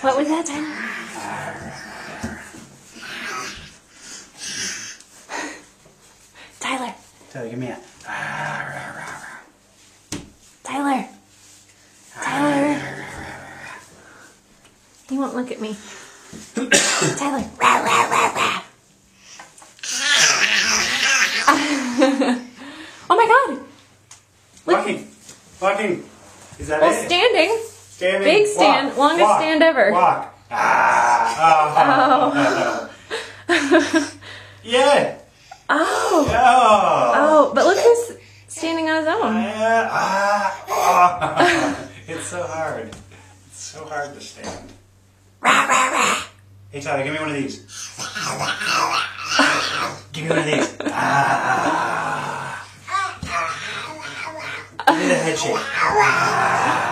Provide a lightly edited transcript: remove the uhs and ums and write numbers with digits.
What was that, Tyler? Tyler. Tyler, give me a. Tyler. Tyler. He won't look at me. Tyler. Oh my God. Walking. Walking. Is that Well, it? standing. Standing. Big stand. Walk. Longest Walk. stand ever. Walk. Yeah. Oh. Oh. Oh, but look who's standing on his own. It's so hard. It's so hard to stand. Hey Tyler, give me one of these. Give me one of these. Give me the head shake.